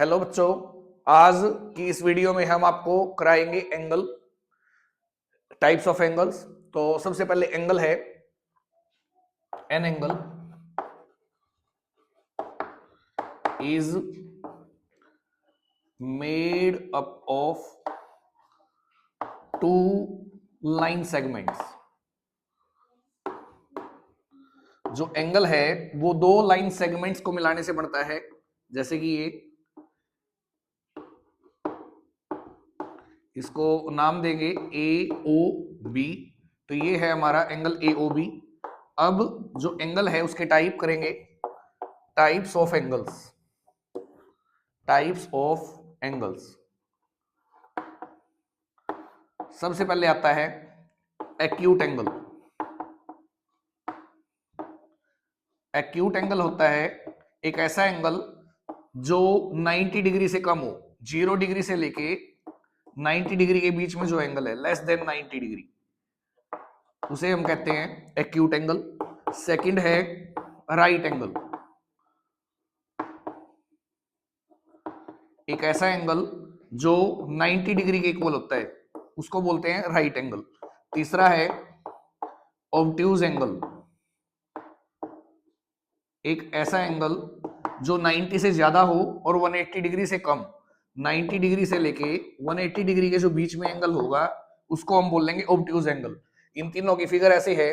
Hello बच्चों, आज की इस वीडियो में हम आपको कराएंगे एंगल, टाइप्स ऑफ एंगल्स। तो सबसे पहले एंगल है an angle is made up of two line segments. जो एंगल है वो दो लाइन सेगमेंट्स को मिलाने से बनता है, जैसे कि ये, इसको नाम देंगे ए ओ बी। तो ये है हमारा एंगल ए ओ बी। अब जो एंगल है उसके टाइप करेंगे, types of angles. Types of angles सबसे पहले आता है एक्यूट एंगल। एक्यूट एंगल होता है एक ऐसा एंगल जो 90 डिग्री से कम हो। 0 डिग्री से लेके 90 डिग्री के बीच में जो एंगल है, लेस देन 90 डिग्री, उसे हम कहते हैं एक्यूट एंगल। सेकंड है राइट एंगल। एक ऐसा एंगल जो 90 डिग्री के इक्वल होता है, उसको बोलते हैं राइट एंगल। तीसरा है ऑब्ट्यूज एंगल। एक ऐसा एंगल जो 90 से ज्यादा हो और 180 डिग्री से कम। 90 डिग्री से लेके 180 डिग्री के जो बीच में एंगल होगा उसको हम बोल लेंगे ऑब्ट्यूज एंगल। इन तीनों की फिगर ऐसे है।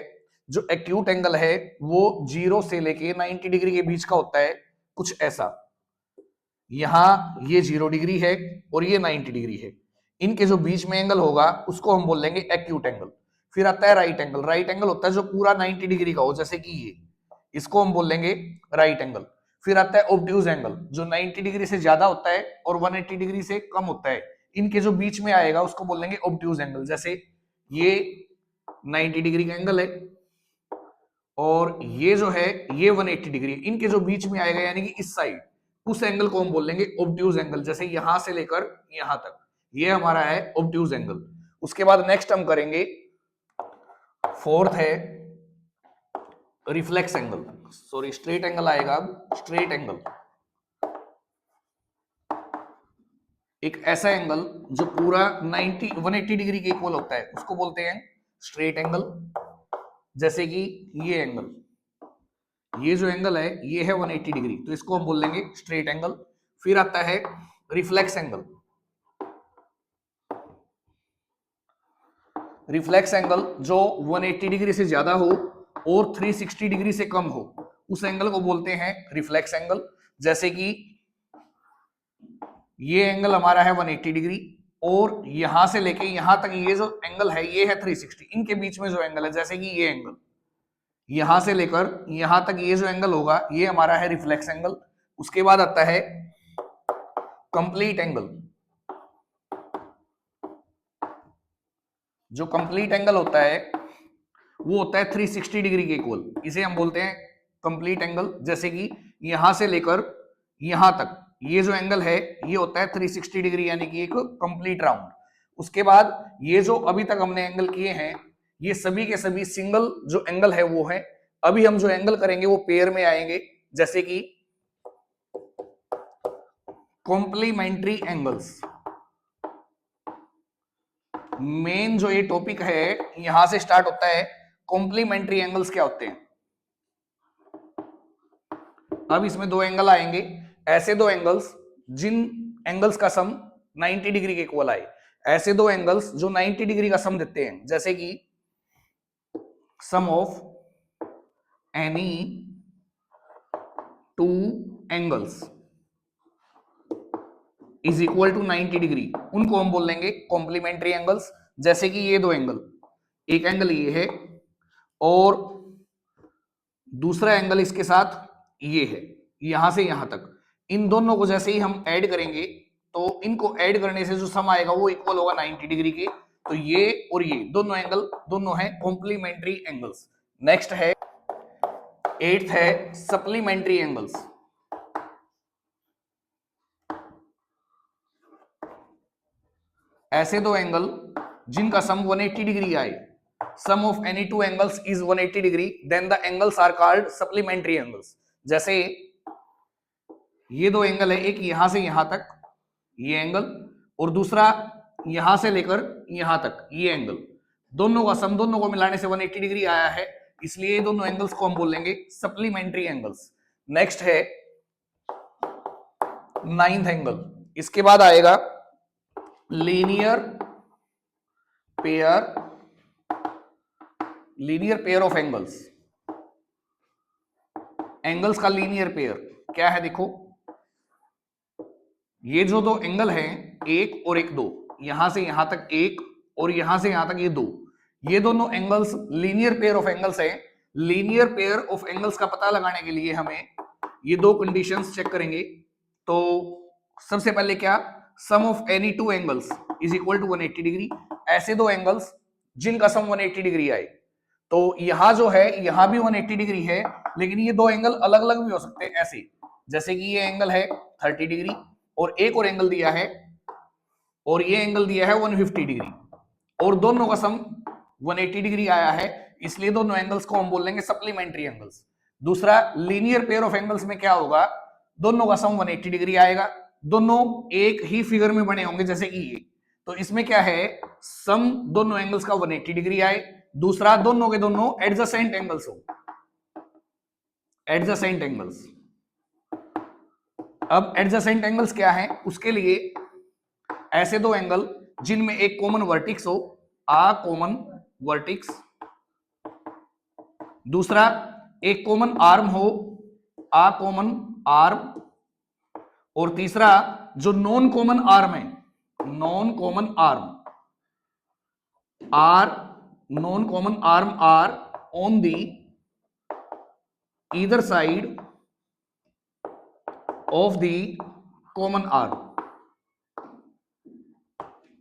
जो एक्यूट एंगल है वो 0 से लेके 90 डिग्री के बीच का होता है, कुछ ऐसा। यहां ये 0 डिग्री है और ये 90 डिग्री है। इनके जो बीच में एंगल होगा उसको हम बोल लेंगे एक्यूट एंगल। फिर आता है राइट एंगल। राइट एंगल होता है जो पूरा 90 डिग्री का हो, जैसे कि ये, इसको हम बोल लेंगे राइट एंगल। फिर आता है ऑब्ट्यूज एंगल जो 90 डिग्री से ज्यादा होता है और 180 डिग्री से कम होता है। इनके जो बीच में आएगा उसको बोल लेंगे ऑब्ट्यूज एंगल। जैसे ये 90 डिग्री का एंगल है और ये जो है ये 180 डिग्री। इनके जो बीच में आएगा यानी कि इस साइड, उस एंगल को हम बोल लेंगे ऑब्ट्यूज एंगल। जैसे यहां से लेकर यहां तक ये हमारा है ऑब्ट्यूज एंगल। उसके बाद नेक्स्ट हम करेंगे, फोर्थ है reflex angle. Sorry, straight angle आएगा। अब स्ट्रेट एंगल एक ऐसा एंगल जो पूरा 180 डिग्री के इक्वल होता है, उसको बोलते हैं स्ट्रेट एंगल। जैसे कि ये एंगल, ये जो एंगल है ये है 180 डिग्री, तो इसको हम बोल लेंगे स्ट्रेट एंगल। फिर आता है रिफ्लेक्स एंगल। रिफ्लेक्स एंगल जो 180 डिग्री से ज्यादा हो और 360 डिग्री से कम हो, उस एंगल को बोलते हैं रिफ्लेक्स एंगल। जैसे कि ये एंगल हमारा है 180 डिग्री और यहां से लेके यहां तक ये जो एंगल है ये है 360। इनके बीच में जो एंगल है, जैसे कि ये एंगल, यहां से लेकर यहां तक ये जो एंगल होगा ये हमारा है रिफ्लेक्स एंगल। उसके बाद आता है कंप्लीट एंगल। जो कंप्लीट एंगल होता है वो होता है 360 डिग्री के इक्वल, इसे हम बोलते हैं कंप्लीट एंगल। जैसे कि यहां से लेकर यहां तक ये जो एंगल है ये होता है 360 डिग्री, यानी कि एक कंप्लीट राउंड। उसके बाद ये जो अभी तक हमने एंगल किए हैं ये सभी के सभी सिंगल जो एंगल है वो है। अभी हम जो एंगल करेंगे वो पेयर में आएंगे, जैसे कि कॉम्प्लीमेंट्री एंगल्स। मेन जो ये टॉपिक है यहां से स्टार्ट होता है। कॉम्प्लीमेंट्री एंगल्स क्या होते हैं? अब इसमें दो एंगल आएंगे, ऐसे दो एंगल्स जिन एंगल्स का सम 90 डिग्री के इक्वल आए। ऐसे दो एंगल्स जो 90 डिग्री का सम देते हैं, जैसे कि sum of any two angles is equal to 90 degree, उनको हम बोल लेंगे कॉम्प्लीमेंट्री एंगल्स। जैसे कि ये दो एंगल, एक एंगल ये है और दूसरा एंगल इसके साथ ये है, यहां से यहां तक। इन दोनों को जैसे ही हम ऐड करेंगे तो इनको ऐड करने से जो सम आएगा वो इक्वल होगा 90 डिग्री के। तो ये और ये दोनों एंगल दोनों हैं कॉम्प्लीमेंट्री एंगल्स। नेक्स्ट है, एट्थ है सप्लीमेंट्री एंगल्स। ऐसे दो एंगल जिनका सम 180 डिग्री आए, sum of any two angles is 180 degree, then the angles are called supplementary angles. जैसे ये दो एंगल है, एक यहां से यहां तक ये एंगल, और दूसरा यहां से लेकर यहां तक ये एंगल, दोनों का सम, दोनों को मिलाने से 180 डिग्री आया है, इसलिए ये दोनों एंगल्स को हम बोलेंगे सप्लीमेंट्री एंगल्स। नेक्स्ट है नाइन्थ एंगल। इसके बाद आएगा linear pair, linear pair of angles. Angles का लीनियर पेयर क्या है, देखो ये जो दो एंगल हैं, एक और एक, दो, यहां से यहां तक एक और यहां से यहां तक ये दो, ये दोनों angles linear pair of angles हैं। लीनियर पेयर ऑफ एंगल्स का पता लगाने के लिए हमें ये दो कंडीशंस चेक करेंगे। तो सबसे पहले क्या, sum of any two angles is equal to 180 degree. ऐसे दो एंगल्स जिनका सम 180 डिग्री आए, तो यहां जो है यहां भी 180 डिग्री है, लेकिन ये दो एंगल अलग अलग भी हो सकते हैं ऐसे, जैसे कि ये एंगल है 30 डिग्री और एक और एंगल दिया है, और ये एंगल दिया है 150 डिग्री, और दोनों का सम 180 डिग्री आया है, इसलिए दोनों एंगल्स को हम बोल लेंगे सप्लीमेंट्री एंगल्स। दूसरा, लीनियर पेयर ऑफ एंगल्स में क्या होगा, दोनों का सम 180 डिग्री आएगा, दोनों एक ही फिगर में बने होंगे जैसे कि ये, तो इसमें क्या है, सम दोनों एंगल्स का 180 डिग्री आए। दूसरा, दोनों के दोनों एडजेसेंट एंगल्स हो, एडजेसेंट एंगल्स। अब एडजेसेंट एंगल्स क्या है, उसके लिए ऐसे दो एंगल जिनमें एक कॉमन वर्टिक्स हो, आ कॉमन वर्टिक्स, दूसरा एक कॉमन आर्म हो, आ कॉमन आर्म, और तीसरा जो नॉन कॉमन आर्म है, non common arm, are non common arm are on the either side of the common arm,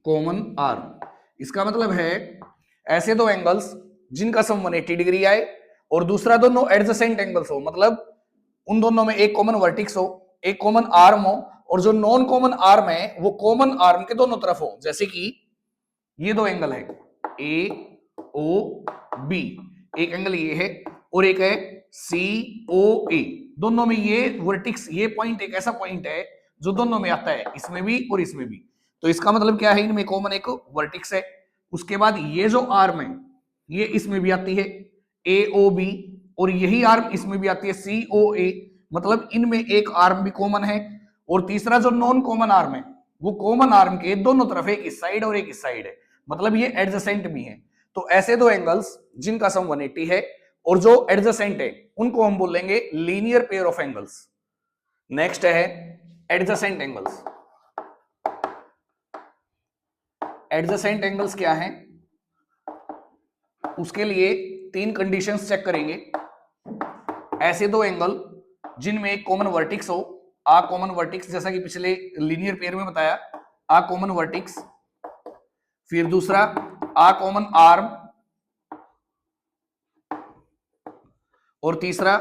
common arm. इसका मतलब है ऐसे दो एंगल्स जिनका सम 180 डिग्री आए और दूसरा दोनों एडजेसेंट एंगल्स हो, मतलब उन दोनों में एक कॉमन वर्टिक्स हो, एक कॉमन आर्म हो, और जो नॉन कॉमन आर्म है वो कॉमन आर्म के दोनों तरफ हो, जैसे कि ये दो एंगल है ए ओ बी, एक एंगल ये है और एक है सी ओ ए, दोनों में ये वर्टिक्स, ये पॉइंट एक ऐसा पॉइंट है जो दोनों में आता है, इसमें भी और इसमें भी। तो इसका मतलब क्या है, इनमें कॉमन एक वर्टिक्स है। उसके बाद ये जो आर्म है ये इसमें भी आती है ए ओ बी, और यही आर्म इसमें भी आती है सी ओ ए, मतलब इनमें एक आर्म भी कॉमन है। और तीसरा जो नॉन कॉमन आर्म है वो कॉमन आर्म के दोनों तरफ, एक इस साइड और एक इस साइड है, मतलब ये एडजेसेंट भी है। तो ऐसे दो एंगल्स जिनका सम 180 है और जो एडजेसेंट है उनको हम बोलेंगे linear pair of angles. Next है एडजेसेंट एंगल्स। एडजेसेंट एंगल्स क्या है, उसके लिए तीन कंडीशंस चेक करेंगे। ऐसे दो एंगल जिनमें एक कॉमन वर्टिक्स हो, आ कॉमन वर्टिक्स, जैसा कि पिछले लीनियर पेयर में बताया, आ कॉमन वर्टिक्स, फिर दूसरा आ कॉमन आर्म, और तीसरा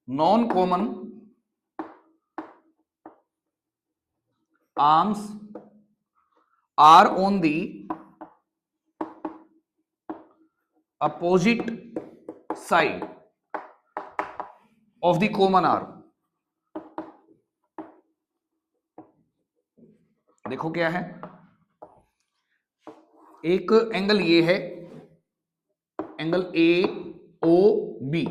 non common arms are on the opposite side of the common arm. देखो क्या है, एक एंगल ये है, एंगल ए ओ बी,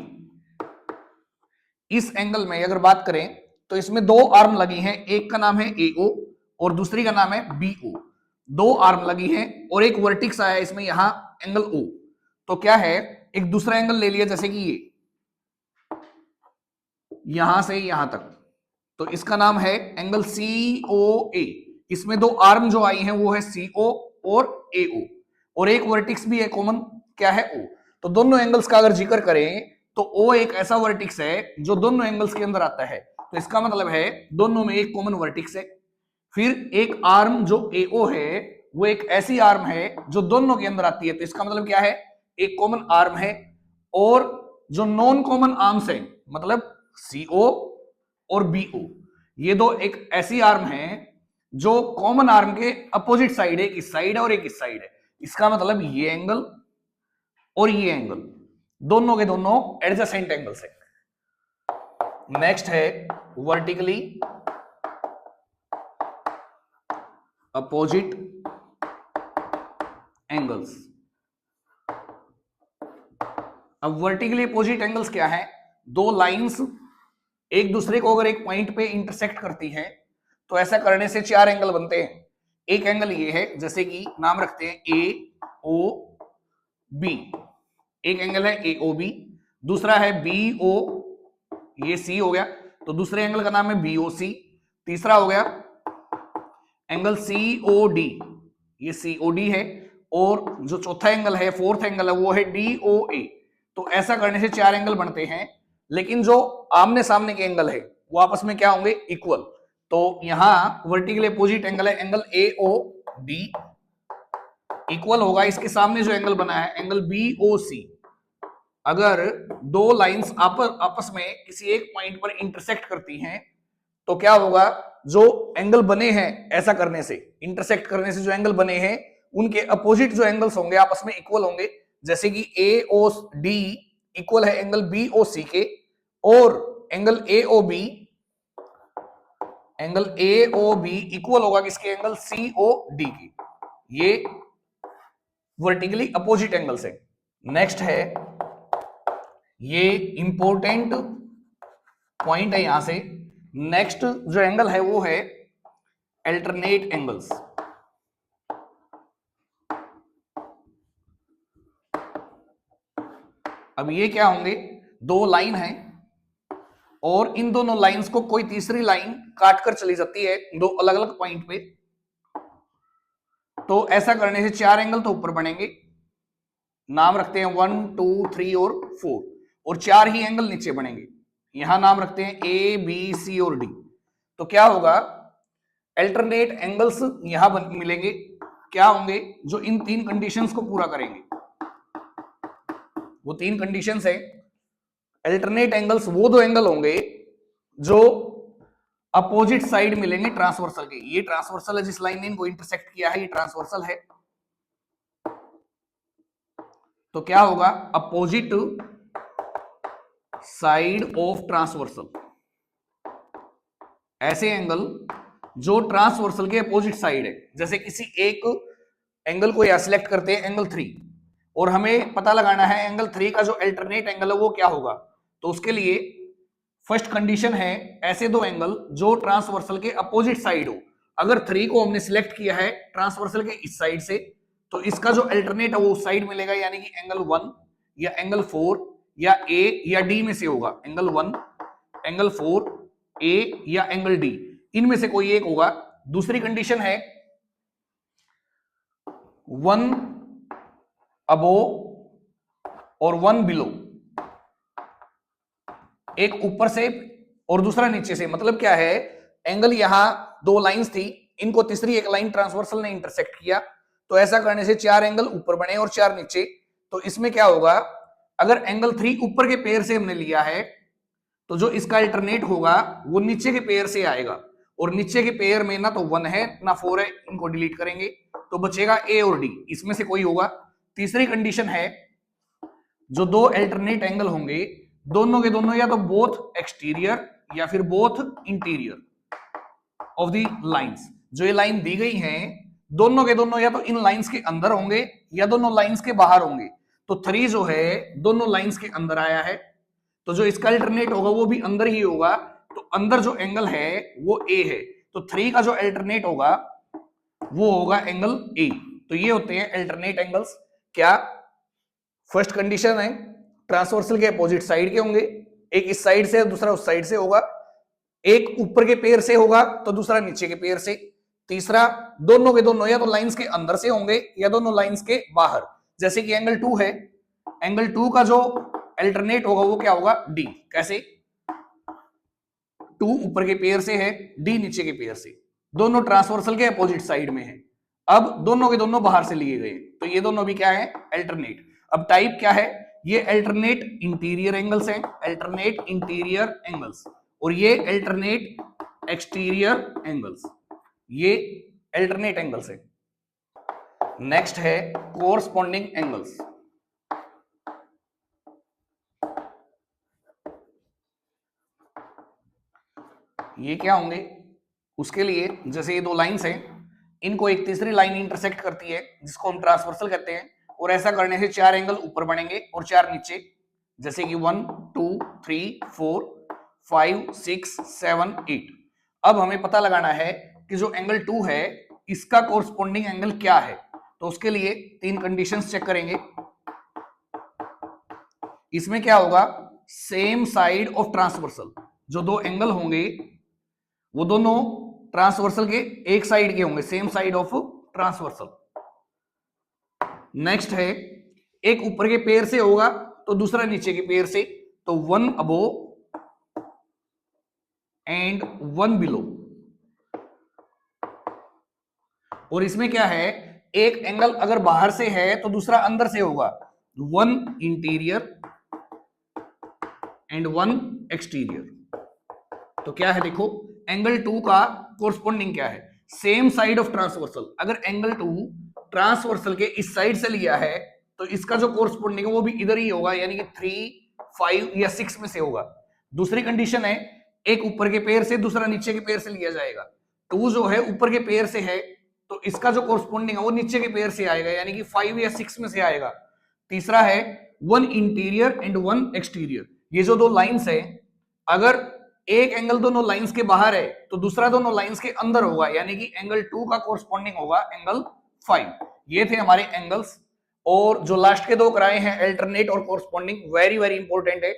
इस एंगल में अगर बात करें तो इसमें दो आर्म लगी हैं, एक का नाम है ए ओ और दूसरी का नाम है बी ओ, दो आर्म लगी हैं और एक वर्टिक्स आया इसमें यहां एंगल ओ। तो क्या है, एक दूसरा एंगल ले लिया जैसे कि ये यहां से यहां तक, तो इसका नाम है एंगल सी ओ ए, इसमें दो आर्म जो आई हैं वो है सी ओ और ए ओ, और एक वर्टिक्स भी है कॉमन, क्या है ओ। तो दोनों एंगल्स का अगर जिक्र करें तो ओ एक ऐसा वर्टिक्स है जो दोनों एंगल्स के अंदर आता है, तो इसका मतलब है दोनों में एक कॉमन वर्टिक्स है। फिर एक आर्म जो ए ओ है वो एक ऐसी आर्म है जो दोनों के अंदर आती है, तो इसका मतलब क्या है, एक कॉमन आर्म है। और जो नॉन कॉमन आर्म्स है, मतलब सी ओ और बी ओ, ये दो एक ऐसी आर्म है जो कॉमन आर्म के अपोजिट साइड है, एक इस साइड है और एक इस साइड है। इसका मतलब ये एंगल और ये एंगल दोनों के दोनों एडजेसेंट एंगल्स है। नेक्स्ट है वर्टिकली अपोजिट एंगल्स। अब वर्टिकली अपोजिट एंगल्स क्या है? दो लाइंस एक दूसरे को अगर एक पॉइंट पे इंटरसेक्ट करती हैं तो ऐसा करने से चार एंगल बनते हैं। एक एंगल ये है, जैसे कि नाम रखते हैं ए ओ बी, एक एंगल है ए ओ बी, दूसरा है बी ओ, ये सी हो गया, तो दूसरे एंगल का नाम है बी ओ सी, तीसरा हो गया एंगल सी ओ डी, ये सी ओ डी है, और जो चौथा एंगल है, फोर्थ एंगल है, वो है डी ओ ए। तो ऐसा करने से चार एंगल बनते हैं, लेकिन जो आमने सामने के एंगल है वो आपस में क्या होंगे? इक्वल। तो यहां वर्टिकल अपोजिट एंगल है angle A O D, equal होगा इसके सामने जो एंगल बना है एंगल बी ओ सी। अगर दो लाइंस आपस में किसी एक पॉइंट पर इंटरसेक्ट करती हैं तो क्या होगा? जो एंगल बने हैं ऐसा करने से, इंटरसेक्ट करने से जो एंगल बने हैं उनके अपोजिट जो एंगल्स होंगे आपस में इक्वल होंगे। जैसे कि ए ओ डी इक्वल है एंगल बी ओ सी के, और angle A O B equal होगा किसके? एंगल सी ओ डी की। ये वर्टिकली अपोजिट एंगल्स है। नेक्स्ट है, ये इंपॉर्टेंट पॉइंट है यहां से, नेक्स्ट जो एंगल है वो है अल्टरनेट एंगल्स। अब ये क्या होंगे? दो लाइन है और इन दोनों लाइंस को कोई तीसरी लाइन काट कर चली जाती है दो अलग अलग पॉइंट पे, तो ऐसा करने से चार एंगल तो ऊपर बनेंगे, नाम रखते हैं 1 2 3 और 4, और चार ही एंगल नीचे बनेंगे, यहां नाम रखते हैं ए बी सी और डी। तो क्या होगा? अल्टरनेट एंगल्स यहां मिलेंगे, क्या होंगे? जो इन तीन कंडीशंस को पूरा करेंगे। वो तीन कंडीशंस है, अल्टरनेट एंगल्स वो दो एंगल होंगे जो अपोजिट साइड मिलेंगे ट्रांसवर्सल के। ये ट्रांसवर्सल है, जिस लाइन ने इनको इंटरसेक्ट किया है ये ट्रांसवर्सल है। तो क्या होगा? अपोजिट साइड ऑफ ट्रांसवर्सल, ऐसे एंगल जो ट्रांसवर्सल के अपोजिट साइड है। जैसे किसी एक एंगल को यहां सिलेक्ट करते हैं एंगल 3, और हमें पता लगाना है एंगल 3 का जो अल्टरनेट एंगल है वो क्या होगा। तो उसके लिए फर्स्ट कंडीशन है ऐसे दो एंगल जो ट्रांसवर्सल के अपोजिट साइड हो। अगर 3 को हमने सिलेक्ट किया है ट्रांसवर्सल के इस साइड से, तो इसका जो अल्टरनेट है वो उस साइड मिलेगा, यानी कि एंगल 1 या एंगल 4 या ए या डी में से होगा। एंगल 1, एंगल 4, ए या एंगल डी, इनमें से कोई एक होगा। दूसरी कंडीशन है 1 अबो और 1 बिलो, एक ऊपर से और दूसरा नीचे से। मतलब क्या है? एंगल यहां दो लाइंस थी, इनको तीसरी एक लाइन ट्रांसवर्सल ने इंटरसेक्ट किया, तो ऐसा करने से चार एंगल ऊपर बने और चार नीचे। तो इसमें क्या होगा? अगर एंगल 3 ऊपर के पेयर से हमने लिया है तो जो इसका अल्टरनेट होगा वो नीचे के पेयर से आएगा, और नीचे के पेयर में ना तो 1 है ना 4 है, इनको डिलीट करेंगे तो बचेगा ए और डी, इसमें से कोई होगा। तीसरी कंडीशन है जो दो अल्टरनेट एंगल होंगे दोनों के दोनों या तो बोथ एक्सटीरियर या फिर both interior of the lines. जो ये लाइन दी गई है दोनों के दोनों या तो इन लाइंस के अंदर होंगे या दोनों लाइंस के बाहर होंगे। तो 3 जो है दोनों लाइंस के अंदर आया है, तो जो इसका अल्टरनेट होगा वो भी अंदर ही होगा। तो अंदर जो एंगल है वो ए है, तो 3 का जो अल्टरनेट होगा वो होगा एंगल ए। तो ये होते हैं अल्टरनेट एंगल्स। क्या? फर्स्ट कंडीशन है ट्रांसवर्सल के अपोजिट साइड के होंगे, एक इस साइड से दूसरा उस साइड से होगा, एक ऊपर के पेयर से होगा तो दूसरा नीचे के पेयर से, तीसरा दोनों के दोनों या तो लाइंस के अंदर से होंगे या दोनों लाइंस के बाहर। जैसे कि एंगल 2 है, एंगल 2 का जो अल्टरनेट होगा वो क्या होगा? डी। कैसे? 2 ऊपर के पेयर से है, डी नीचे के पेयर से, दोनों ट्रांसवर्सल के अपोजिट साइड में है। अब दोनों के दोनों बाहर से लिए गए, तो ये दोनों भी क्या है? अल्टरनेट। अब टाइप क्या है? ये अल्टरनेट इंटीरियर एंगल्स हैं, अल्टरनेट इंटीरियर एंगल्स, और ये अल्टरनेट एक्सटीरियर एंगल्स, ये अल्टरनेट एंगल्स है। नेक्स्ट है कोरस्पॉन्डिंग एंगल्स। ये क्या होंगे? उसके लिए जैसे ये दो लाइंस हैं, इनको एक तीसरी लाइन इंटरसेक्ट करती है जिसको हम ट्रांसवर्सल कहते हैं, और ऐसा करने से 4 एंगल ऊपर बनेंगे और 4 नीचे, जैसे कि 1 2 3 4 5 6 7 8। अब हमें पता लगाना है कि जो एंगल 2 है इसका कोरस्पोंडिंग एंगल क्या है। तो उसके लिए 3 कंडीशंस चेक करेंगे। इसमें क्या होगा? सेम साइड ऑफ ट्रांसवर्सल, जो दो एंगल होंगे वो दोनों ट्रांसवर्सल के एक साइड के होंगे, same side of transversal. Next है, एक ऊपर के पेयर से होगा तो दूसरा नीचे के पेयर से, तो 1 अबोव एंड 1 बिलो। और इसमें क्या है, एक एंगल अगर बाहर से है तो दूसरा अंदर से होगा, 1 इंटीरियर एंड 1 एक्सटीरियर। तो क्या है देखो, एंगल 2 का कोरस्पोंडिंग क्या है? Same side of transversal. अगर एंगल 2 ट्रांसवर्सल के इस साइड से लिया है तो इसका जो कोरस्पोंडिंग है वो भी इधर ही होगा, यानी कि 3 5 या 6 में से होगा। दूसरी कंडीशन है, एक ऊपर के पेयर से दूसरा नीचे के पेयर से लिया जाएगा। 2 जो है ऊपर के पेयर से है तो इसका जो कोरस्पोंडिंग है वो नीचे के पेयर से आएगा, यानी कि 5 या 6 में से आएगा। तीसरा है 1 इंटीरियर एंड 1 एक्सटीरियर। ये जो दो लाइंस है, अगर एक एंगल दोनों लाइंस के बाहर है तो दूसरा दोनों लाइंस के अंदर होगा, यानी कि एंगल 2 का कोरस्पोंडिंग होगा एंगल 5। ये थे हमारे एंगल्स। और जो लास्ट के दो कराए हैं अल्टरनेट और कोरस्पोंडिंग, वेरी वेरी इंपॉर्टेंट है।